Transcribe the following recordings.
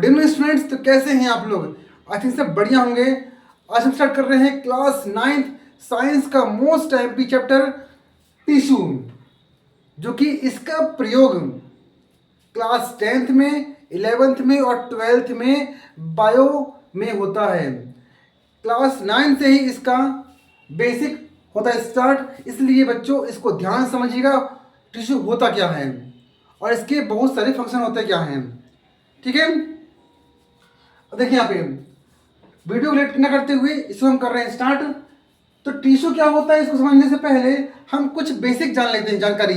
Good evening students. तो कैसे हैं आप लोग? आई थिंक सब बढ़िया होंगे। आज हम स्टार्ट कर रहे हैं क्लास 9th साइंस का मोस्ट एमपी चैप्टर टिश्यू, जो कि इसका प्रयोग क्लास 10th में, 11th में और 12th में बायो में होता है। क्लास 9 से ही इसका बेसिक होता है स्टार्ट, इसलिए बच्चों इसको ध्यान से समझिएगा। टिश्यू होता क्या है और इसके बहुत सारे फंक्शन होते क्या हैं, ठीक है। देखिए यहाँ पे वीडियो लेट न करते हुए इसको हम कर रहे हैं स्टार्ट। तो टिश्यू क्या होता है इसको समझने से पहले हम कुछ बेसिक जान लेते हैं जानकारी,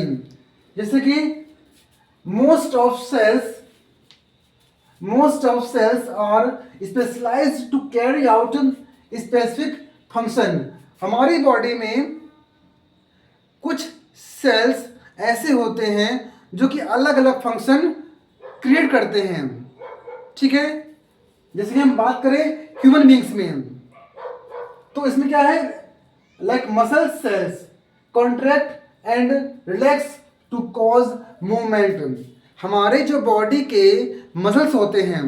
जैसे कि most of cells are specialised to carry out specific function. हमारी बॉडी में कुछ सेल्स ऐसे होते हैं जो कि अलग अलग फंक्शन क्रिएट करते हैं, ठीक है। जैसे कि हम बात करें ह्यूमन बींग्स में, तो इसमें क्या है, like muscle cells contract and relax to cause movement. हमारे जो बॉडी के मसल्स होते हैं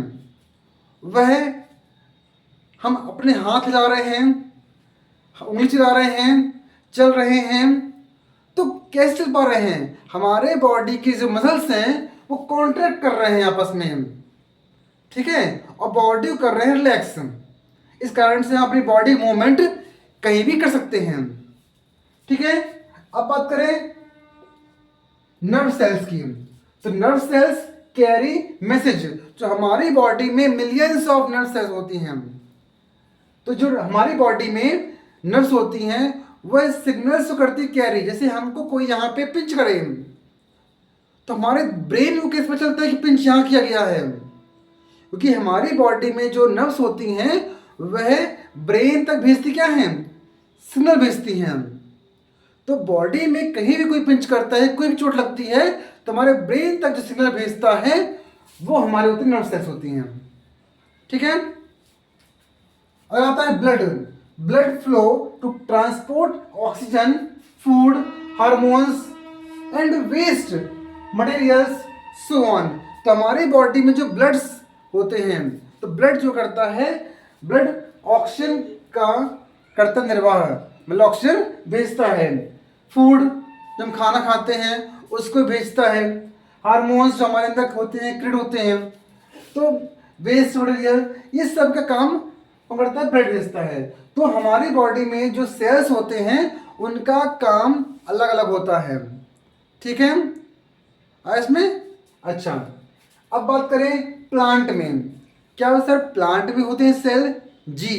वह, हम अपने हाथ हिला रहे हैं, उंगली चला रहे हैं, चल रहे हैं, तो कैसे चल पा रहे हैं? हमारे बॉडी के जो मसल्स हैं वो कॉन्ट्रैक्ट कर रहे हैं आपस में, ठीक है, और बॉडी को कर रहे हैं रिलैक्स। इस कारण से हम अपनी बॉडी मूवमेंट कहीं भी कर सकते हैं, ठीक है। अब बात करें नर्व सेल्स की, तो नर्व सेल्स कैरी मैसेज। जो हमारी बॉडी में मिलियंस ऑफ नर्व सेल्स होती हैं, तो जो हमारी बॉडी में नर्व्स होती हैं वह सिग्नल्स करती कैरी। जैसे हमको कोई यहाँ पे पिंच करे तो हमारे ब्रेन को कैसे पता चलता है कि पिंच यहाँ किया गया है? क्योंकि हमारी बॉडी में जो नर्व्स होती हैं वह ब्रेन तक भेजती क्या है, सिग्नल भेजती हैं। तो बॉडी में कहीं भी कोई पिंच करता है, कोई भी चोट लगती है, तो हमारे ब्रेन तक जो सिग्नल भेजता है वो हमारे होती नर्व सेल्स होती हैं, ठीक है। और आता है blood flow to transport oxygen, food, hormones and waste materials, so on. तो हमारी बॉडी में जो ब्लड्स होते हैं, तो ब्लड जो करता है, ब्लड ऑक्सीजन का करता निर्वाह, मतलब ऑक्सीजन भेजता है। फूड, जब हम खाना खाते हैं उसको भेजता है। हार्मोन्स जो हमारे अंदर होते हैं, क्रिएट होते हैं। तो वेस्ट मटेरियल, ये सब का काम वो करता है, ब्लड भेजता है। तो हमारी बॉडी में जो सेल्स होते हैं उनका काम अलग अलग होता है, ठीक है। इसमें अच्छा, अब बात करें प्लांट में। क्या सर प्लांट भी होते हैं सेल? जी,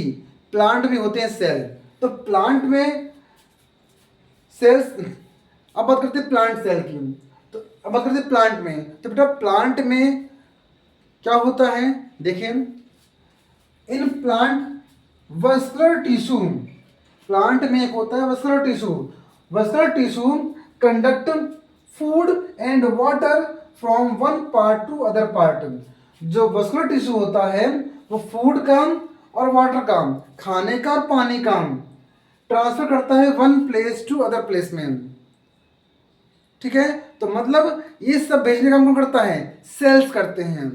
प्लांट भी होते हैं सेल। तो प्लांट में सेल्स, अब बात करते हैं प्लांट सेल की। तो अब बात करते हैं प्लांट में। तो बेटा प्लांट में क्या होता है, देखिए, in plant vascular tissue, plant में एक होता है vascular tissue conduct food and water from one part two other part. जो वस्कुलर टिश्यू होता है वो फूड का और वाटर का, खाने का और पानी का ट्रांसफर करता है one place to other place में, ठीक है। तो मतलब ये सब भेजने का काम कौन करता है? सेल्स करते हैं।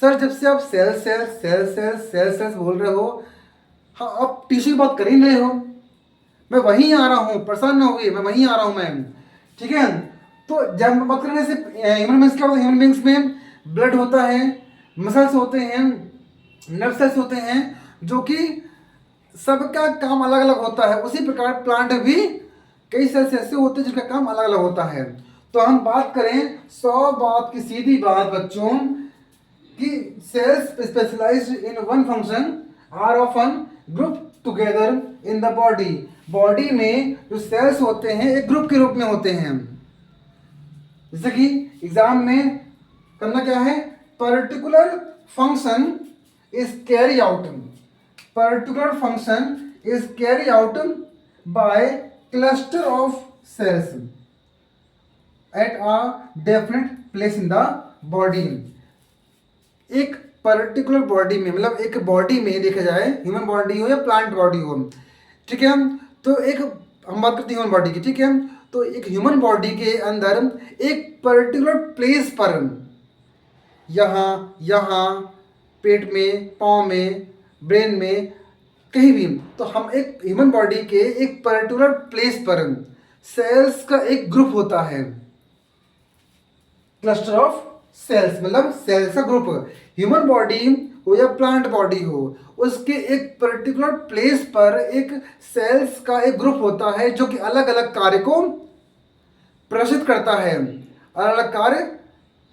सर जब से आप सेल्स बोल रहे हो, हाँ आप टिश्यू की बात कर ही रहे हो, मैं वहीं आ रहा हूँ, परेशान ना होइए, मैं वहीं आ रहा हूँ मैम, ठीक है। तो जब बात करने से ह्यूमन बींग्स क्या होता है, ह्यूमन बींग्स में ब्लड होता है, मसल्स होते हैं, नर्व सेल्स होते हैं, जो कि सबका काम अलग अलग होता है। उसी प्रकार प्लांट भी कई सेल्स ऐसे होते हैं जिनका काम अलग अलग होता है। तो हम बात करें 100 बात की सीधी बात बच्चों, कि cells specialised in one function are often group together in the body. Body में जो सेल्स होते हैं एक ग्रुप के रूप में होते हैं। जैसे कि एग्जाम में करना क्या है, particular function is carry out, particular function is carry out by cluster of cells at a definite place in the body. एक पर्टिकुलर बॉडी में, मतलब एक बॉडी में देखा जाए, ह्यूमन बॉडी हो या प्लांट बॉडी हो, ठीक है। तो एक हम बात करते हैं ह्यूमन बॉडी की, ठीक है। तो एक ह्यूमन बॉडी के अंदर एक पर्टिकुलर प्लेस पर यहाँ यहाँ, पेट में, पाँव में, ब्रेन में, कहीं भी। तो हम एक ह्यूमन बॉडी के एक पर्टिकुलर प्लेस पर सेल्स का एक ग्रुप होता है, क्लस्टर ऑफ सेल्स, मतलब सेल्स का ग्रुप। ह्यूमन बॉडी हो या प्लांट बॉडी हो, उसके एक पर्टिकुलर प्लेस पर एक सेल्स का एक ग्रुप होता है जो कि अलग अलग कार्य को प्रदर्शित करता है, अलग अलग कार्य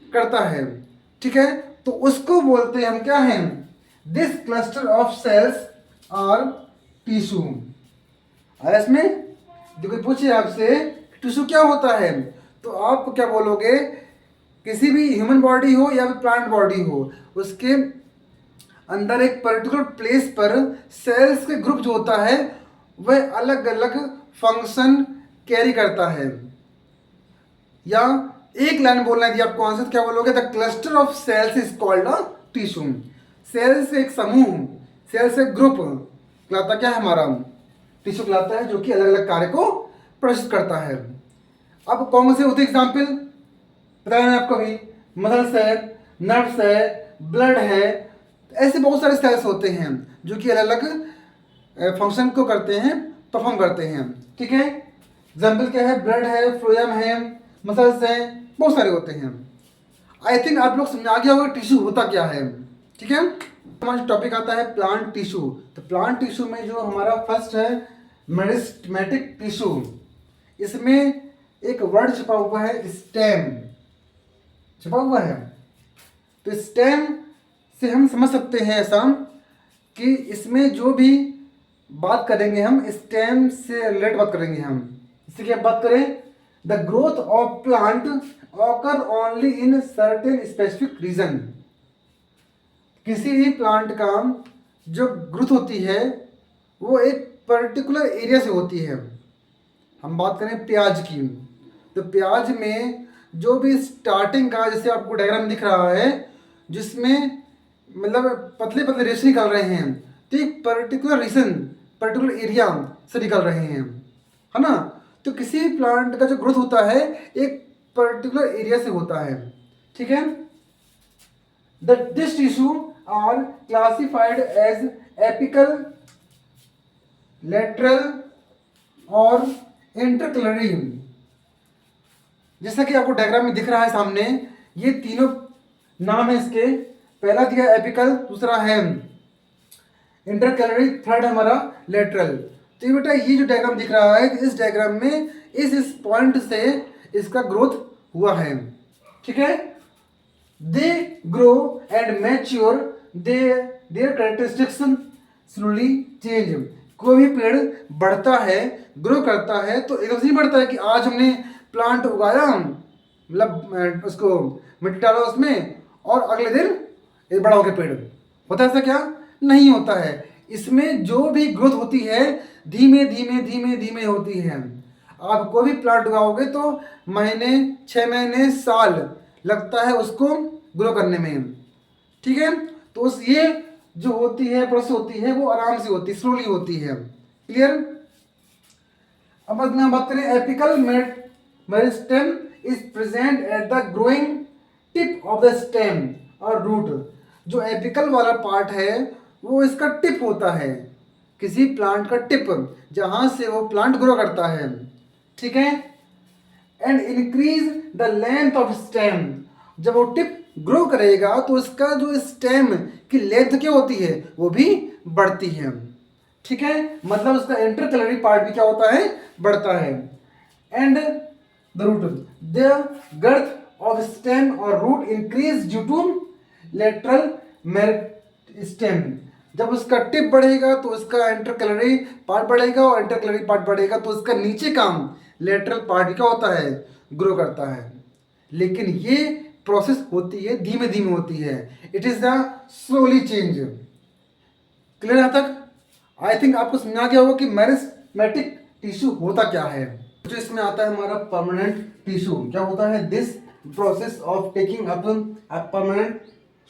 करता है। ठीक है, तो उसको बोलते हैं हम क्या हैं, this cluster of cells are tissue. और इसमें जो कोई पूछे आपसे टिश्यू क्या होता है, तो आप क्या बोलोगे, किसी भी ह्यूमन बॉडी हो या फिर प्लांट बॉडी हो, उसके अंदर एक पर्टिकुलर प्लेस पर सेल्स के ग्रुप जो होता है वह अलग अलग फंक्शन कैरी करता है। या एक लाइन बोलना है आपको आंसर, क्या बोलोगे, the cluster of cells is called a tissue. Cells एक समूह, सेल्स एक ग्रुप कहलाता क्या है हमारा, टिश्यू कहलाता है, जो कि अलग अलग कार्य को प्रदर्शित करता है। अब कौन से होते एग्जाम्पल बताया मैंने आपको भी, मसल्स है, नर्व्स है, ब्लड है, ऐसे बहुत सारे सेल्स होते हैं जो कि अलग अलग फंक्शन को करते हैं, परफॉर्म करते हैं। ठीक है, एग्जाम्पल क्या है, ब्लड है, फ्लोएम है, मसल्स हैं, बहुत सारे होते हैं। आई थिंक आप लोग समझ आ गया होगा टिश्यू होता क्या है। ठीक है, हमारा टॉपिक आता है प्लांट टिश्यू। तो प्लांट टिश्यू में जो हमारा फर्स्ट है मेरिस्टेमेटिक टिश्यू, इसमें एक वर्ड छुपा हुआ है स्टेम, छुपा हुआ है। तो स्टेम से हम समझ सकते हैं ऐसा कि इसमें जो भी बात करेंगे हम स्टेम से रिलेट बात करेंगे हम। इससे क्या बात करें, the growth of plant occur only in certain specific region. किसी भी प्लांट का जो ग्रोथ होती है वो एक पर्टिकुलर एरिया से होती है। हम बात करें प्याज की, तो प्याज में जो भी स्टार्टिंग का, जैसे आपको डायग्राम दिख रहा है जिसमें मतलब पतले पतले रेशे निकल रहे हैं, तो एक पर्टिकुलर रीजन, पर्टिकुलर एरिया से निकल रहे हैं, है ना। तो किसी भी प्लांट का जो ग्रोथ होता है एक पर्टिकुलर एरिया से होता है। ठीक है, this tissue are classified as apical, lateral और इंटरकलरी। जैसा कि आपको डायग्राम में दिख रहा है सामने, ये तीनों नाम है इसके। पहला दिया एपिकल, दूसरा है इंटरकलरी, थर्ड हमारा लेटरल। तो ये बेटा ये जो डायग्राम दिख रहा है, इस डायग्राम में इस पॉइंट से इसका ग्रोथ हुआ है। ठीक है, they grow and mature, there characteristics slowly change. कोई भी पेड़ बढ़ता है, ग्रो करता है, तो एकदम से नहीं बढ़ता है कि आज हमने प्लांट उगाया, मतलब उसको मिट्टी डाला उसमें और अगले दिन ये बड़ा हो गया पेड़, होता है ऐसा क्या? नहीं होता है। इसमें जो भी ग्रोथ होती है धीमे धीमे धीमे धीमे होती है। आप कोई भी प्लांट उगाओगे तो महीने, 6 महीने, साल लगता है उसको ग्रो करने में। ठीक है, तो उस ये जो होती है प्रोसेस होती है वो आराम से होती है, स्लोली होती है। क्लियर? अब मैं बात करें apical meristem is present at the growing tip of the stem और रूट। जो एपिकल वाला पार्ट है वो इसका टिप होता है, किसी प्लांट का टिप, जहां से वो प्लांट ग्रो करता है। ठीक है, and increase the length of stem. जब वो टिप ग्रो करेगा तो उसका जो स्टेम की लेंथ क्या होती है वो भी बढ़ती है। ठीक है, मतलब उसका इंटरकलरी पार्ट भी क्या होता है, बढ़ता है। And the root, the girth of stem और root increase due to lateral meristem. जब उसका टिप बढ़ेगा तो उसका इंटरकलरी पार्ट बढ़ेगा, और इंटरकलरी पार्ट बढ़ेगा तो उसका नीचे का लेटरल पार्ट क्या होता है, ग्रो करता है। लेकिन ये प्रोसेस होती है धीमे धीमे होती है, it is the slowly change. Clear यहां तक? आई थिंक आपको समझ आ गया होगा कि मेरिस्टेमेटिक टिश्यू होता क्या है। जो इसमें आता है हमारा परमानेंट टिश्यू, क्या होता है, this process of taking up a permanent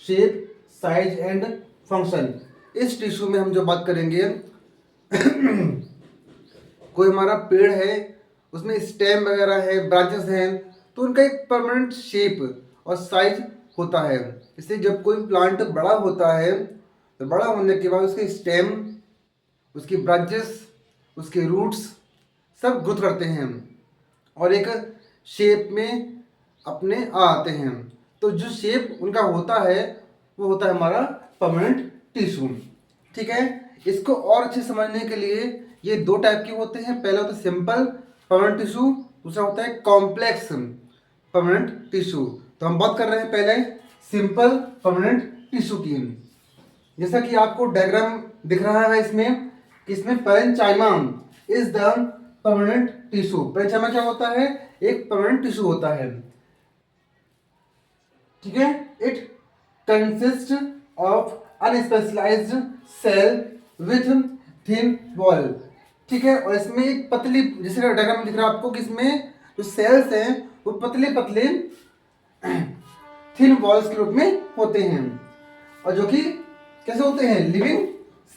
shape, size and function. इस टिश्यू में हम जो बात करेंगे कोई हमारा पेड़ है, उसमें स्टेम वगैरह है, ब्रांचेस हैं, तो उनका एक परमानेंट शेप और साइज होता है। इसलिए जब कोई प्लांट बड़ा होता है तो बड़ा होने के बाद उसके स्टेम, उसकी ब्रांचेस, उसके रूट्स सब ग्रोथ करते हैं और एक शेप में अपने आते हैं। तो जो शेप उनका होता है वो होता है हमारा परमानेंट टिश्यू। ठीक है, इसको और अच्छे समझने के लिए ये दो टाइप के होते हैं। पहला होता है सिंपल परमानेंट टिश्यू, दूसरा होता है कॉम्प्लेक्स परमानेंट टिश्यू। तो हम बात कर रहे हैं पहले सिंपल परमानेंट टिश्यू की। जैसा कि आपको डायग्राम दिख रहा है इसमें कि इसमें पैरेन्चाइमा इज द परमानेंट टिश्यू। पैरेन्चाइमा क्या होता है? एक परमानेंट टिश्यू होता है। ठीक है, it consist of unspecialized cell with thin wall. ठीक है, और इसमें एक पतली, जैसे डायग्राम दिख रहा है आपको कि इसमें जो सेल्स हैं वो पतले पतले थिन वॉल्स के रूप में होते हैं और जो कि कैसे होते हैं? लिविंग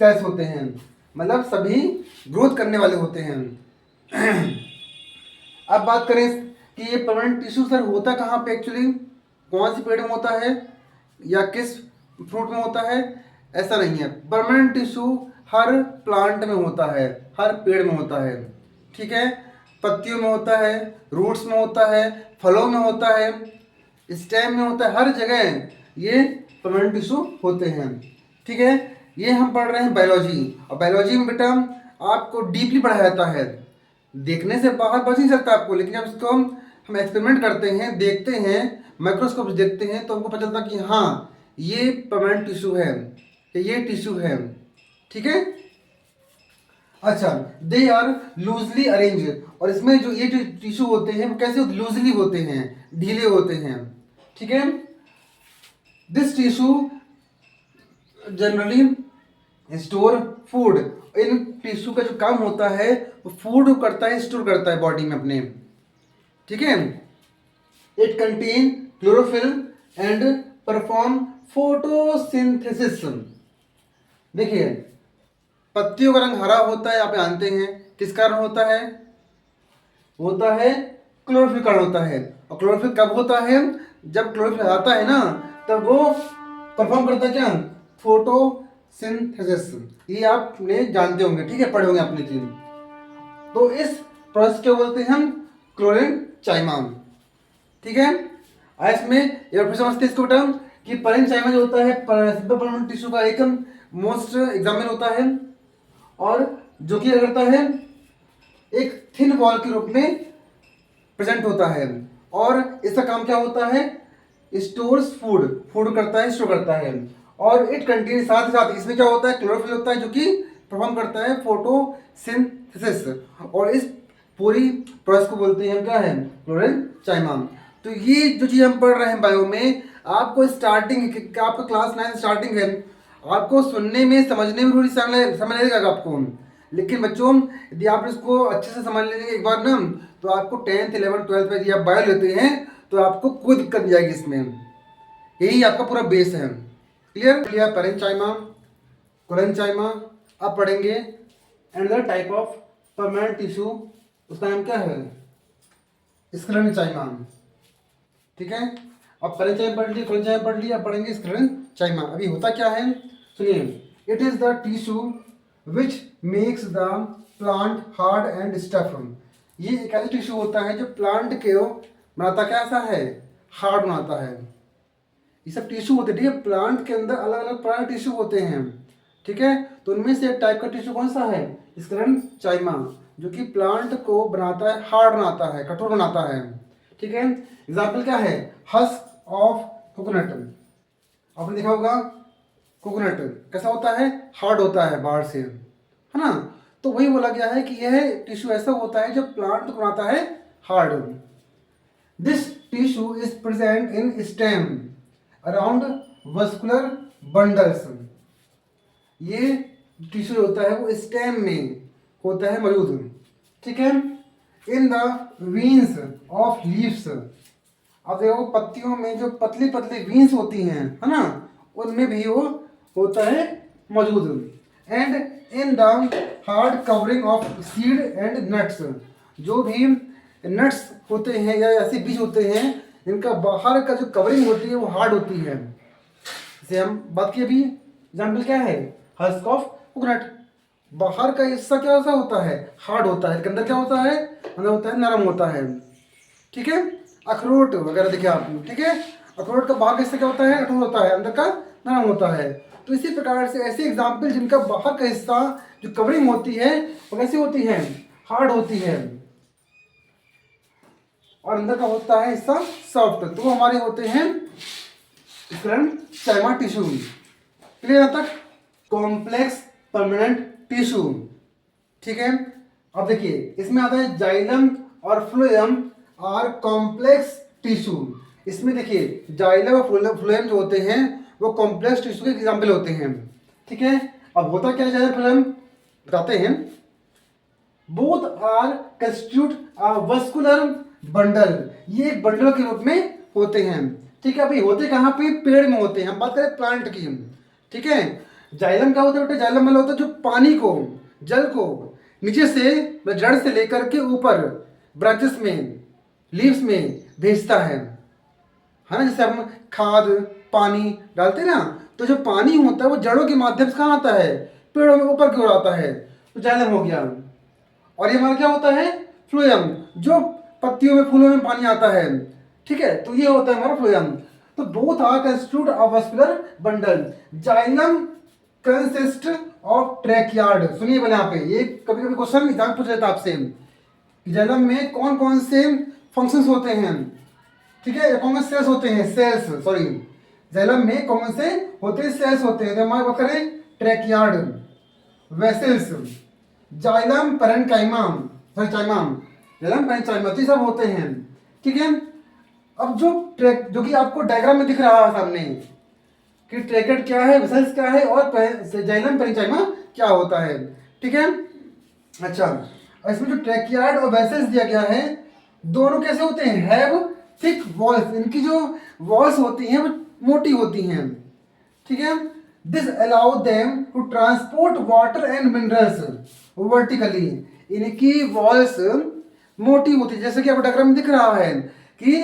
सेल्स होते हैं, मतलब सभी ग्रोथ करने वाले होते हैं। अब बात करें कि ये परमानेंट टिश्यू सर होता कहाँ पे एक्चुअली, कौन सी पेड़ में होता है या किस फ्रूट में होता है? ऐसा नहीं है। परमानेंट टिश्यू हर प्लांट में होता है, हर पेड़ में होता है। ठीक है, पत्तियों में होता है, रूट्स में होता है, फलों में होता है, स्टेम में होता है, हर जगह ये परमानेंट टिश्यू होते हैं। ठीक है, ये हम पढ़ रहे हैं बायोलॉजी, और बायोलॉजी में बेटा आपको डीपली पढ़ाया जाता है। देखने से बाहर बच नहीं सकता आपको, लेकिन जब इसको हम एक्सपेरिमेंट करते हैं, देखते हैं, माइक्रोस्कोप देखते हैं, तो हमको पता चलता कि हाँ ये परमानेंट टिश्यू है, ये टिश्यू है। ठीक है, अच्छा, दे आर लूजली अरेंज, और इसमें जो ये टिश्यू होते हैं वो कैसे लूजली होते हैं, ढीले होते हैं। ठीक है, this tissue generally store food. In tissue का जो काम होता है वो फूड करता है, स्टोर करता है बॉडी में अपने। ठीक है, it contain chlorophyll and perform photosynthesis. देखिए, पत्तियों का रंग हरा होता है, आप जानते हैं किस कारण होता है? होता है क्लोरोफिल कारण होता है। और क्लोरोफिल कब होता है? जब क्लोरोफिल आता है ना तब वो परफॉर्म करता है क्या? फोटोसिंथेसिस। ये आपने जानते होंगे, ठीक है, पढ़े होंगे आपने चीज। तो इस प्रोसेस को बोलते हैं हम पैरेन्चाइमा। ठीक है, आज इसमें एक फिर समझते हैं इसको बेटा कि पैरेन्चाइमा जो होता है सिंपल परमानेंट टिश्यू का एक मोस्ट एग्जाम्पल होता है, और जो कि करता है एक थिन वॉल के रूप में प्रेजेंट होता है। और इसका काम क्या होता है? स्टोर्स फूड, फूड करता है, स्टोर करता है। और इट कंटेन, साथ ही साथ इसमें क्या होता है? क्लोरोफिल होता है जो कि परफॉर्म करता है फोटोसिंथेसिस। और इस पूरी प्रोसेस को बोलते हैं क्या है? पैरेन्चाइमा। तो ये जो चीज़ हम पढ़ रहे हैं बायो में, आपको स्टार्टिंग, आपका क्लास 9 स्टार्टिंग है, आपको सुनने में समझने में थोड़ी समय लगेगा आपको, लेकिन बच्चों यदि आप इसको अच्छे से समझ लेंगे एक बार ना, तो आपको 10th 11th 12th में यदि आप बायो लेते हैं तो आपको कोई दिक्कत नहीं आएगी इसमें। यही आपका पूरा बेस है। क्लियर? क्लियर? पैरेन्चाइमा, कोलेन्चाइमा। अब पढ़ेंगे another type of permanent tissue, उसका नाम क्या है? स्क्लेरेन्चाइमा। ठीक है, अब पैरेन्चाइमा पढ़ लिया, कोलेन्चाइमा पढ़ लिया, अब पढ़ेंगे स्क्लेरेन्चाइमा। अभी होता क्या है सुनिए। It is the tissue which makes the plant hard and stuff. ये एक ऐसा टिश्यू होता है जो प्लांट के बनाता कैसा है? हार्ड बनाता है। ये सब टिश्यू होते हैं, ठीक है, प्लांट के अंदर अलग अलग प्रकार के टिश्यू होते हैं। ठीक है, तो उनमें से एक टाइप का टिश्यू कौन सा है? स्क्लेरेन्चाइमा, जो कि प्लांट को बनाता है, हार्ड बनाता है, कठोर बनाता है। ठीक है, एग्जाम्पल क्या है? Husk of coconut. आपने देखा होगा कोकोनट कैसा होता है? हार्ड होता है बाहर से, है ना? तो वही बोला गया है कि यह टिश्यू ऐसा होता है जो प्लांट को बनाता है hard. This tissue is present in stem around vascular bundles. ये टिश्यू होता है वो स्टेम में होता है मौजूद। ठीक है, in the veins of leaves. अब देखो पत्तियों में जो पतली पतली वीन्स होती हैं, है ना, उनमें भी वो होता है मौजूद। And in the hard covering of seed and nuts. जो भी नट्स होते हैं या ऐसे बीज होते हैं इनका बाहर का जो कवरिंग होती है वो हार्ड होती है। जैसे हम बात किए अभी, एग्जाम्पल क्या है, हस्क ऑफ कोकोनट। बाहर का हिस्सा क्या होता है, हार्ड होता है, इसके अंदर क्या होता है, अंदर होता है नरम होता है। ठीक है, अखरोट वगैरह देखिए आप, ठीक है, अखरोट का बाहर का हिस्सा क्या होता है, कठोर होता है, अंदर का नरम होता है। तो इसी प्रकार से ऐसे एग्जाम्पल जिनका बाहर का हिस्सा जो कवरिंग होती है वो कैसी होती है, हार्ड होती है, और अंदर का होता है हिस्सा सॉफ्ट, तो वो हमारे होते हैं चाइमा टिश्यू। क्लियर यहाँ तक, कॉम्प्लेक्स परमानेंट टिश्यू। ठीक है, अब देखिए इसमें आता है जाइलम और फ्लोएम आर कॉम्प्लेक्स टिश्यू। इसमें देखिए जाइलम और फ्लोएम जो होते हैं वो कॉम्प्लेक्स टिश्यू के एग्जाम्पल होते हैं। ठीक है, अब होता क्या है जाइलम फ्लोएम बताते हैं। Both are constitute a vascular bundle, ये एक बंडल के रूप में होते हैं। ठीक है, अभी होते कहाँ पे, पेड़ में होते हैं, हम बात करें प्लांट की। ठीक है, जाइलम क्या होता है बेटा, जाइलम मतलब होता है जो पानी को, जल को नीचे से जड़ से लेकर के ऊपर ब्रांचेस में, लीव्स में भेजता है ना। जैसे हम खाद पानी डालते हैं ना, तो जो पानी होता है वो जड़ों के माध्यम से कहाँ आता है, पेड़ों में ऊपर की ओर आता है, तो जाइलम हो गया। और ये हमारा क्या होता है, फ्लोएम, जो पत्तियों में फूलों में पानी आता है। ठीक है, तो ये होता है हमारा फ्लोएम। तो both are constitute of vascular bundle. Xylem consist of tracheid. सुनिए पहले यहाँ पे, ये कभी कभी क्वेश्चन एग्जाम पूछ लेता आपसे, जाइलम में कौन कौन से फंक्शंस होते हैं। ठीक है, कौन कौन सेल्स होते हैं, सेल्स सॉरी, जाइलम में कौन से होते हैं, सेल्स होते हैं। तो हमारे बात करें tracheid, vessels, xylem parenchyma, sorry चाइमाम, जाइलम पैरेन्काइमा, तो ये सब होते हैं। ठीक है, अब जो कि आपको डायग्राम में दिख रहा है सामने कि ट्रैकेट क्या है, वेसल्स क्या है, और जाइलम पैरेन्काइमा क्या होता है। ठीक है, अच्छा, और इसमें जो ट्रैकियार्ड और वेसल्स दिया गया है, दोनों कैसे होते हैं, हैव थिक वॉल्स, इनकी जो वॉल्स होती हैं वो मोटी होती हैं। ठीक है, this allow them to transport water and minerals vertically. इनकी वॉल्स मोटी होती है, जैसे कि आपको डायग्राम में दिख रहा है कि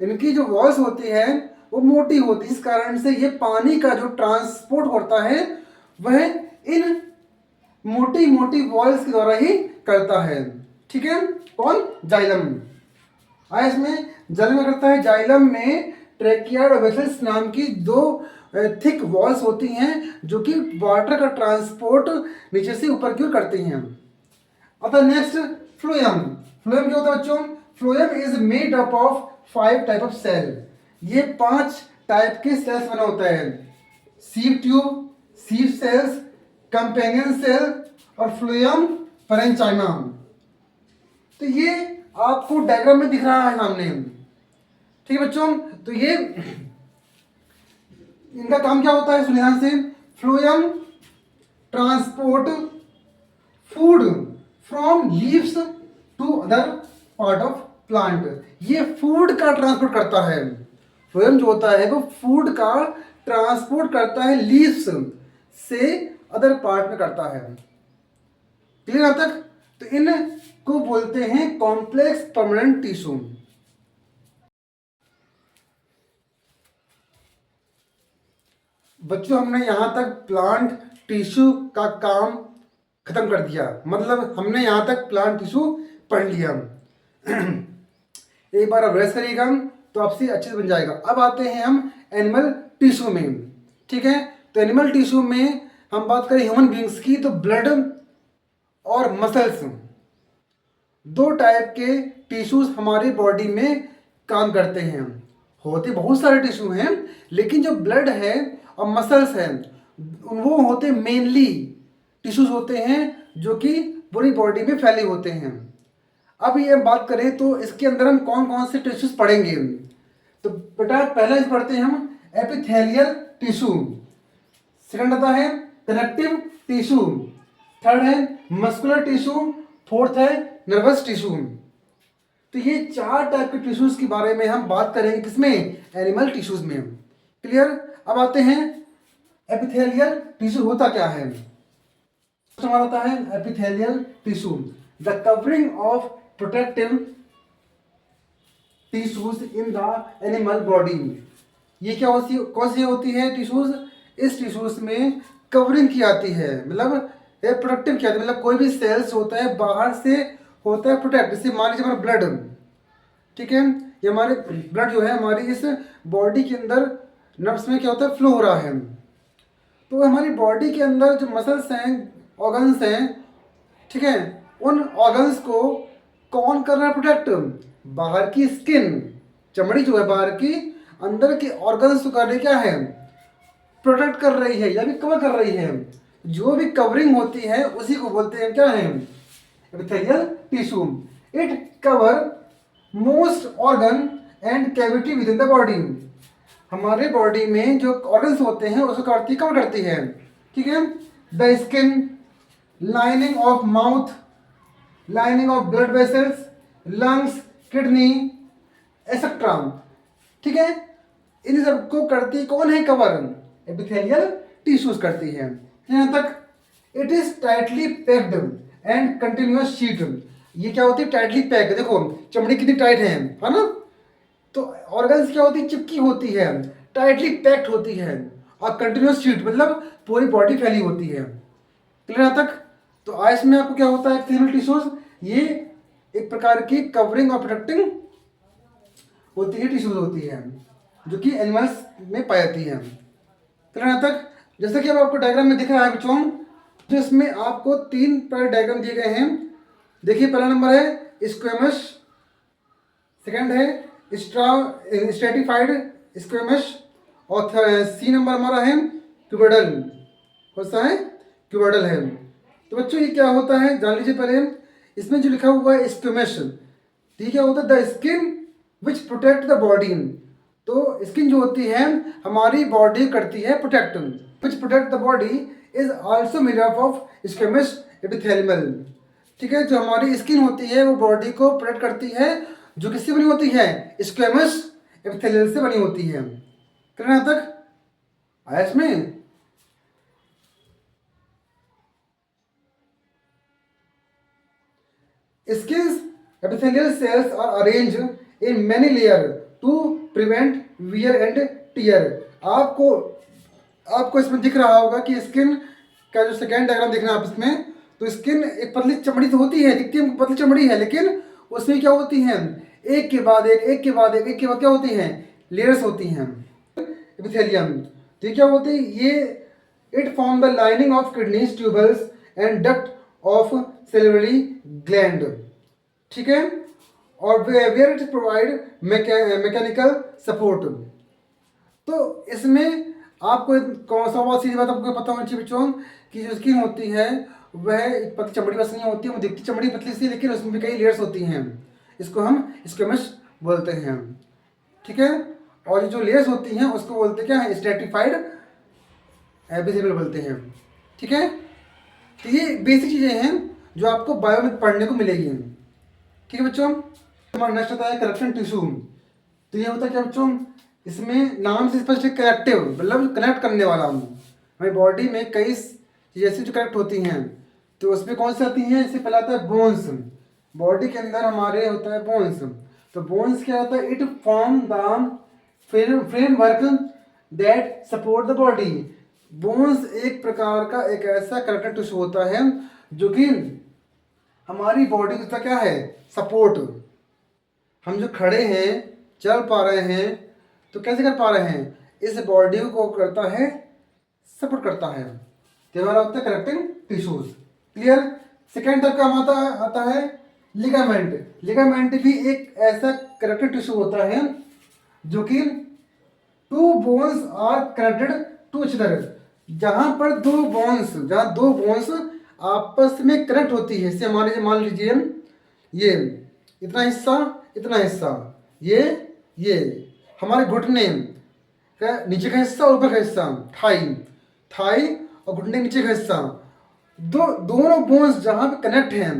इनकी जो वॉल्स होती है वो मोटी होती है, इस कारण से ये पानी का जो ट्रांसपोर्ट होता है वह इन मोटी मोटी वॉल्स के द्वारा ही करता है। ठीक है, कौन, जाइलम। आया इसमें, जल में करता है, जाइलम में ट्रैकियार्ड और वेसल्स नाम की दो थिक वॉल्स होती हैं जो कि वाटर का ट्रांसपोर्ट नीचे से ऊपर की ओर करती हैं। अब नेक्स्ट फ्लोएम। फ्लोएम क्या होता है बच्चों, phloem is made up of 5 type of cell. ये 5 टाइप के सेल्स बना होता है, sieve tube, sieve cells, companion cell और फ्लोएम पैरेन्काइमा। तो ये आपको डायग्राम में दिख रहा है सामने। ठीक है बच्चों, तो ये इनका काम क्या होता है, सुनिए ध्यान से। Phloem transport food from leaves to other part of plant. ये फूड का ट्रांसपोर्ट करता है, फ्लोएम जो होता है वो फूड का ट्रांसपोर्ट करता है, लीव्स से अदर पार्ट में करता है। क्लियर यहां तक, तो इन को बोलते हैं कॉम्प्लेक्स परमानेंट टिश्यू। बच्चों हमने यहां तक प्लांट टिश्यू का काम खत्म कर दिया, मतलब हमने यहां तक प्लांट टिश्यू पढ़ लिया। एक बार अब रेस्ट करिएगा तो आपसे अच्छे से बन जाएगा। अब आते हैं हम एनिमल टिश्यू में। ठीक है, तो एनिमल टिश्यू में हम बात करें ह्यूमन बींग्स की, तो ब्लड और मसल्स, 2 टाइप के टिश्यूज हमारी बॉडी में काम करते हैं। होते बहुत सारे टिश्यू हैं, लेकिन जो ब्लड है और मसल्स हैं वो होते मेनली टिश्यूज होते हैं जो कि पूरी बॉडी में फैले होते हैं। अब ये बात करें तो इसके अंदर हम कौन कौन से टिश्यूज पढ़ेंगे, तो बेटा पहला इस पढ़ते हैं हम एपिथेलियल टिश्यू, सेकंड आता है कनेक्टिव टिश्यू, थर्ड है मस्कुलर टिश्यू, फोर्थ है नर्वस टिश्यू। तो ये 4 टाइप के टिश्यूज के बारे में हम बात करेंगे, किसमें, एनिमल टिश्यूज में। क्लियर, अब आते हैं एपिथेलियल टिश्यू होता क्या है। हमारा होता है epithelial tissue, the covering of protective tissues in the animal body. ये क्या होती कौन सी होती है टिश्यूज? इस टिश्यूज में कवरिंग की आती है, मतलब ये प्रोटेक्टिव की आती है, मतलब कोई भी सेल्स होता है बाहर से होता है प्रोटेक्ट। जैसे मान लीजिए हमारा ब्लड, ठीक है, ये हमारे ब्लड जो है हमारी इस बॉडी के अंदर नर्व्स में क्या होता है फ्लो हो रहा है। तो हमारी बॉडी के अंदर जो मसल्स हैं, ऑर्गन्स हैं, ठीक है, उन ऑर्गन्स को कौन कर रहा है प्रोटेक्ट? बाहर की स्किन, चमड़ी जो है बाहर की, अंदर के ऑर्गन्स को कर रही क्या है? प्रोटेक्ट कर रही है या भी कवर कर रही है। जो भी कवरिंग होती है उसी को बोलते हैं क्या है? Epithelial tissue. It cover most organ and cavity with in the body. हमारे बॉडी में जो ऑर्गन्स होते हैं उसको कवर करती है, ठीक है। The skin, lining of mouth, lining of blood vessels, lungs, kidney etcetera, ठीक है। इन सबको करती कौन है कवर? एपिथेलियल टिश्यूज करती है। यहाँ तक it is tightly packed and continuous sheet. ये क्या होती है? Tightly pack. देखो चमड़ी कितनी टाइट है ना। तो ऑर्गन्स क्या होती है? चिपकी होती है, टाइटली पैक्ड होती है, और कंटिन्यूअस शीट मतलब पूरी बॉडी फैली होती है। क्लियर यहाँ तक? तो आइस में आपको क्या होता है? एपिथेलियल टिश्यूज ये एक प्रकार की कवरिंग और प्रोटेक्टिंग होती है, टिश्यूज होती है जो कि एनिमल्स में पाई जाती है। क्लियर यहाँ तक? जैसा कि अब आपको डायग्राम में दिख रहा है बच्चों, तो इसमें आपको 3 पर डायग्राम दिए गए हैं। देखिए पहला नंबर है स्क्वेमस, सेकंड है स्ट्रेटिफाइड स्क्वेमस, और सी नंबर हमारा है क्यूबोइडल। कौन सा है? क्यूबोइडल है। तो बच्चों ये क्या होता है जान लीजिए पहले। इसमें जो लिखा हुआ है स्क्वेमस, ठीक है, होता है the skin which protect the body. तो स्किन जो होती है हमारी बॉडी करती है protect, which protect the body is also made up of squamous epithelium. ठीक है, जो हमारी स्किन होती है वो बॉडी को प्रोटेक्ट करती है, जो किससे बनी होती है? स्क्वेमस एपिथेलियल से बनी होती है। कितना तक आया इसमें? Skin's epithelial cells are arranged in many layers to prevent wear and tear। आपको इसमें दिख रहा होगा कि स्किन का जो सेकेंड डायग्राम देखना आप इसमें, तो स्किन एक पतली चमड़ी तो होती है, दिखती है पतली चमड़ी है, लेकिन उसमें क्या होती हैं? एक के बाद एक के बाद क्या होती हैं? लेयर्स होती हैं एपिथेलियम। तो ये क्या होती है? ये it form the lining of kidneys, tubules and duct of salivary gland. ठीक है, और where it provide mechanical support. तो इसमें आपको कौन सा बात सीधी बात आपको पता होनी चाहिए बच्चों कि जो स्किन होती है वह पतली चमड़ी बस नहीं होती है, वो दिखती चमड़ी पतली सी, लेकिन उसमें भी कई लेयर्स होती हैं। इसको हम स्क्वेमस बोलते हैं। ठीक है, और ये जो लेयर्स होती हैं उसको बोलते क्या है? स्ट्रेटिफाइड एपिथेलियल बोलते हैं। ठीक है, तो ये बेसिक चीज़ें हैं जो आपको बायो में पढ़ने को मिलेगी। ठीक है बच्चों, हमारा नेक्स्ट होता है कनेक्शन टिश्यू। तो ये होता है क्या बच्चों? इसमें नाम से स्पष्ट कनेक्टिव, मतलब कनेक्ट करने वाला। हमारी बॉडी में कई जैसी जो कनेक्ट होती हैं, तो उसमें कौन सी आती हैं? इससे पहले आता है बोन्स। बॉडी के अंदर हमारे होता है बोन्स। तो बोन्स क्या होता है? It form the framework that support the body. Bones एक प्रकार का एक ऐसा कनेक्टिव टिश्यू होता है जो कि हमारी बॉडी का क्या है? सपोर्ट। हम जो खड़े हैं, चल पा रहे हैं, तो कैसे कर पा रहे हैं? इस बॉडी को करता है, सपोर्ट करता है। तो हमारा होता है कनेक्टिंग टिश्यूज। क्लियर? सेकेंड तक का आता है लिगामेंट। लिगामेंट भी एक ऐसा कनेक्टिव टिश्यू होता है जो कि two bones are connected to each other. जहाँ दो बोन्स आपस में कनेक्ट होती है। जैसे हमारे मान लीजिए ये इतना हिस्सा, ये हमारे घुटने का नीचे का हिस्सा और ऊपर का हिस्सा, थाई और घुटने के नीचे का हिस्सा, दोनों बोन्स जहाँ पे कनेक्ट हैं,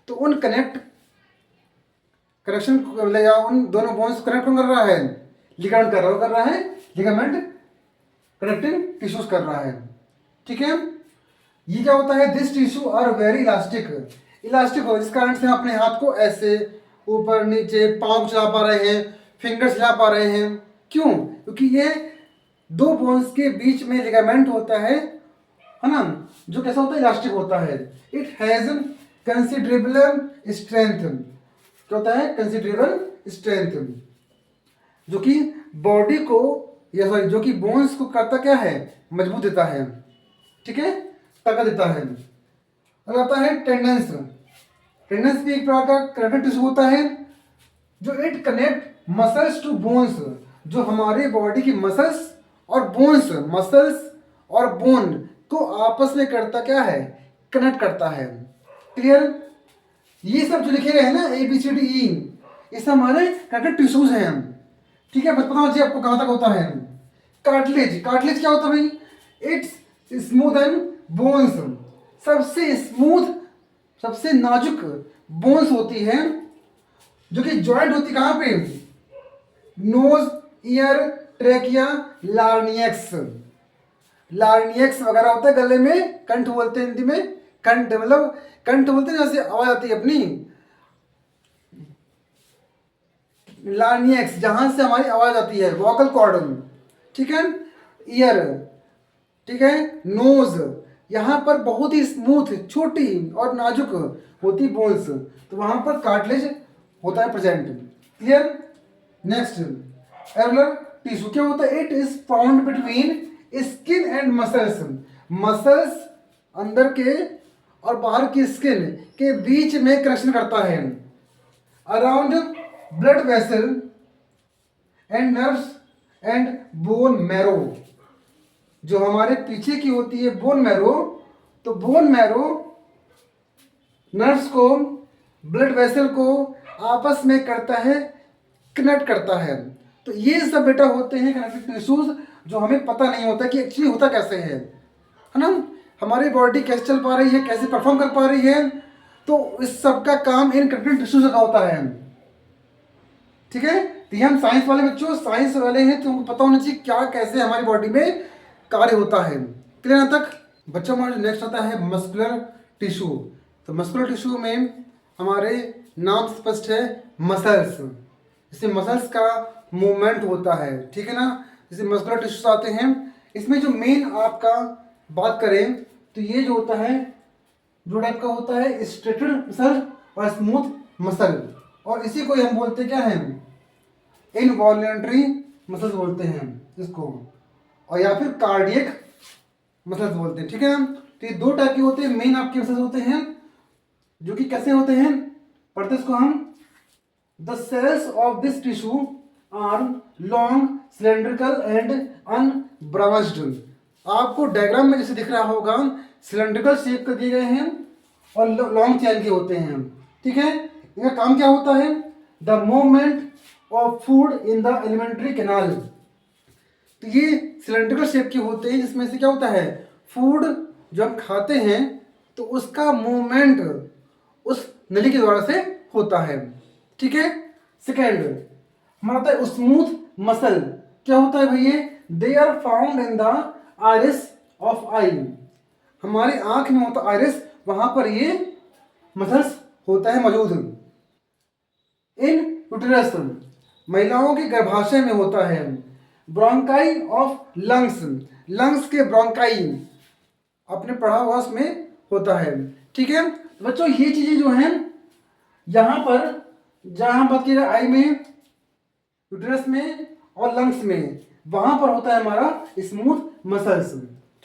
तो उन कनेक्शन या उन दोनों बोन्स कनेक्ट कौन कर रहा है? लिगामेंट कर रहा है। लिगामेंट कनेक्टिंग टिश्यूज कर रहा है। ठीक है, ये क्या होता है? This tissue are very elastic हो, जिस कारण से हम अपने हाथ को ऐसे ऊपर नीचे पाँव चला पा रहे हैं, फिंगर्स चला पा रहे हैं। क्यों? क्योंकि ये दो बोन्स के बीच में लिगामेंट होता है ना, जो कैसा होता है, इलास्टिक होता है। इट हैज़ कंसिडरेबल स्ट्रेंथ, क्या होता है, कंसिडरेबल स्ट्रेंथ, जो कि बॉडी को या सॉरी जो कि बोन्स को करता क्या है, मजबूत देता है, ठीक है, ताकत देता है। और आता है टेंडेंस। टेंडेंस भी एक प्रकार का कनेक्टिव टिश्यू होता है जो it connect muscles to bones, जो हमारे बॉडी की मसल्स और बोन्स, मसल्स और बोन को आपस में करता क्या है, कनेक्ट करता है। क्लियर? ये सब जो लिखे गए हैं ना ABCDE, ये सब हमारे कनेक्टिव टिश्यूज हैं। ठीक है, बस पता होना चाहिए आपको कहाँ तक होता है। कार्टिलेज, कार्टिलेज क्या होता है भाई? इट्स स्मूथ एंड बोन्स, सबसे स्मूथ, सबसे नाजुक बोन्स होती है, जो कि जॉइंट होती कहाँ पे, नोज, ईयर, ट्रेकिया, लार्नियक्स। लार्नियक्स वगैरह होता है गले में, कंठ बोलते हैं हिंदी में, कंठ मतलब कंठ बोलते हैं जैसे आवाज आती है अपनी, लार्नियक्स जहां से हमारी आवाज आती है, वोकल कॉर्ड, ठीक है, ईयर, ठीक है, नोज, यहाँ पर बहुत ही स्मूथ, छोटी और नाजुक होती बोन्स, तो वहां पर कार्टिलेज होता है प्रेजेंट। क्लियर? नेक्स्ट, एलुलर टिश्यू क्या होता है? It is found between skin and muscles, muscles अंदर के और बाहर की स्किन के बीच में कनेक्शन करता है, around blood vessel and nerves and bone marrow, जो हमारे पीछे की होती है बोन मैरो, तो बोन मैरो नर्व्स को, ब्लड वेसल को आपस में करता है, कनेक्ट करता है। तो ये सब बेटा होते हैं कनेक्टिव टिश्यूज, जो हमें पता नहीं होता कि एक्चुअली होता कैसे है ना, हमारी बॉडी कैसे चल पा रही है, कैसे परफॉर्म कर पा रही है, तो इस सब का काम इन कनेक्टिव टिश्यूज का होता है। ठीक है, तो ये हम साइंस वाले बच्चों, साइंस वाले हैं तो उनको पता होना चाहिए क्या कैसे हमारी बॉडी में कार्य होता है। क्लियर यहाँ तक? बच्चों हमारा जो नेक्स्ट आता है मस्कुलर टिश्यू। तो मस्कुलर टिश्यू में हमारे नाम स्पष्ट है, मसल्स, जैसे मसल्स का मूवमेंट होता है, ठीक है ना, जैसे मस्कुलर टिश्यूज आते हैं। इसमें जो मेन आपका बात करें तो ये जो होता है, जो टाइप का होता है, स्ट्रेटेड मसल और स्मूथ मसल, और इसी को हम बोलते क्या है, इनवॉल्यूंटरी मसल्स बोलते हैं इसको, और या फिर कार्डियक मसल्स बोलते हैं। ठीक है ना, तो ये दो टाइप के होते हैं मेन आपके मसल्स होते हैं, जो कि कैसे होते हैं, पढ़ते इसको हम, the cells of this tissue are long, cylindrical and unbranched. आपको डायग्राम में जैसे दिख रहा होगा, सिलेंड्रिकल शेप के दिए गए हैं और लॉन्ग चैन के होते हैं। ठीक है, इनका काम क्या होता है, the movement of food in the alimentary canal. तो ये सिलेंड्रिकल शेप के होते हैं, जिसमें से क्या होता है, फूड जो हम खाते हैं तो उसका मूवमेंट उस नली के द्वारा से होता है। ठीक है, सेकेंड हमारा होता है स्मूथ मसल। क्या होता है भैया, they are found in the iris of eye. हमारे आंख में होता आइरिस, वहां पर ये मसल्स होता है मौजूद। इन यूटेरस, महिलाओं के गर्भाशय में होता है। ब्रोंकाई ऑफ लंग्स, लंग्स के ब्रोंकाई आपने पढ़ा हुआ उसमें होता है। ठीक है, तो बच्चों ये चीजें जो हैं यहाँ पर, जहाँ बात की आई में, यूटेरस में और लंग्स में, वहां पर होता है हमारा स्मूथ मसल्स।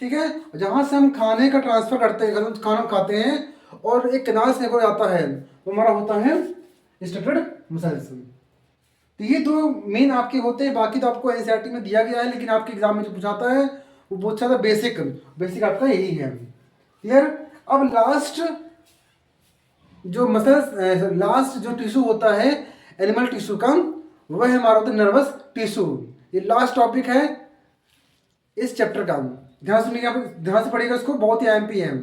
ठीक है, जहां से हम खाने का ट्रांसफर करते हैं, खाना खाते हैं और एक कैनाल से निकल जाता है, वो हमारा होता है स्ट्रेटेड मसल्स। तो ये दो मेन आपके होते हैं, बाकी तो आपको एनसीईआरटी में दिया गया है, लेकिन आपके एग्जाम में जो पूछाता है वो बहुत ज़्यादा बेसिक बेसिक आपका यही है। क्लियर? अब लास्ट जो मसल्स, लास्ट जो टिश्यू होता है एनिमल टिश्यू का, वह है हमारा होता है नर्वस टिश्यू। ये लास्ट टॉपिक है इस चैप्टर का, ध्यान सुनिएगा, ध्यान से पढ़िएगा इसको, बहुत ही एमपी है।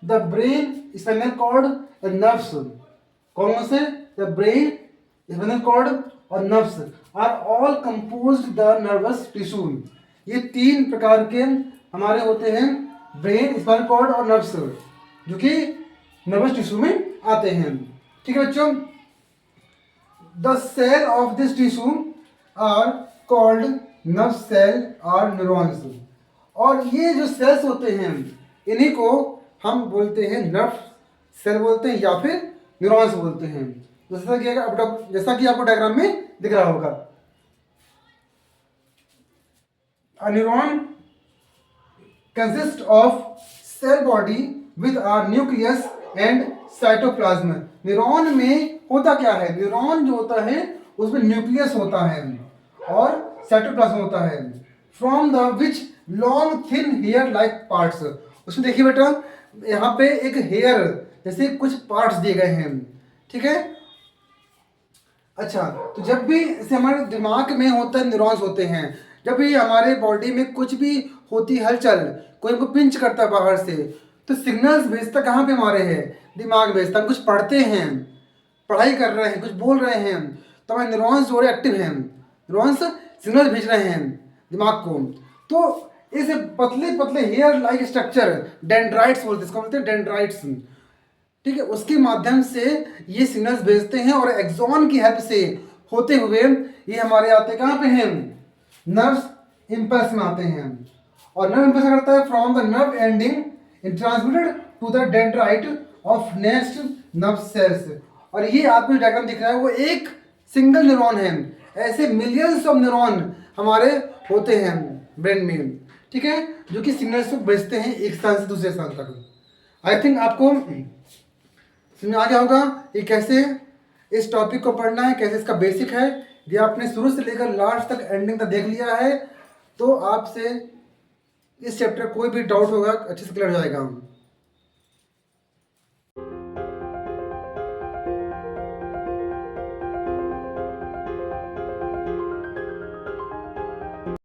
The brain, spinal cord and nerves, कौन से, द ब्रेन, स्पाइनल कॉर्ड और nerves are all composed the nervous tissue. ये तीन प्रकार के हमारे होते हैं, ब्रेन, स्पाइनल कॉर्ड और नर्व्स, जो कि नर्वस टिश्यू में आते हैं। ठीक है बच्चों, the cell of this tissue are called nerve cell और न्यूरॉन्स। और ये जो सेल्स होते हैं इन्हीं को हम बोलते हैं नर्व सेल बोलते हैं या फिर न्यूरॉन्स बोलते हैं। जैसा कि आपको डायग्राम में दिख रहा होगा। A neuron consists of cell body with a nucleus and cytoplasm। Neuron में होता क्या है? न्यूरॉन जो होता है उसमें न्यूक्लियस होता है और साइटोप्लाज्म होता है, from the which long thin hair like parts. उसमें देखिए बेटा यहाँ पे एक हेयर जैसे कुछ पार्ट्स दिए गए हैं, ठीक है। अच्छा, तो जब भी जैसे हमारे दिमाग में होता है न्यूरॉन्स होते हैं, जब भी हमारे बॉडी में कुछ भी होती हलचल, कोई हमको पिंच करता है बाहर से, तो सिग्नल्स भेजता कहाँ पे हमारे है? दिमाग भेजता। हम कुछ पढ़ते हैं, पढ़ाई कर रहे हैं, कुछ बोल रहे हैं, तो हमारे न्यूरॉन्स जो एक्टिव हैं, न्यूरॉन्स सिग्नल भेज रहे हैं दिमाग को। तो इस पतले पतले हेयर लाइक स्ट्रक्चर डेंड्राइट्स बोलते हैं, इसको बोलते हैं डेंड्राइट्स, ठीक है। उसके माध्यम से ये सिग्नल्स भेजते हैं और एक्सॉन की हेल्प से होते हुए ये हमारे आते कहाँ पे हैं? नर्व इम्पल्स में आते हैं। और नर्व इम्पल्स करता है from the nerve ending in transmitted to the dendrite of next nerve cells. और ये आपको डायग्राम दिख रहा है वो एक सिंगल न्यूरॉन है। ऐसे मिलियंस ऑफ न्यूरॉन हमारे होते हैं ब्रेन में, ठीक है, जो कि सिग्नल्स को भेजते हैं एक स्थान से दूसरे स्थान तक। आई थिंक आपको समझ आ गया होगा ये कैसे इस टॉपिक को पढ़ना है, कैसे इसका बेसिक है। ये आपने शुरू से लेकर लास्ट तक एंडिंग तक देख लिया है तो आपसे इस चैप्टर कोई भी डाउट होगा अच्छे से क्लियर हो जाएगा।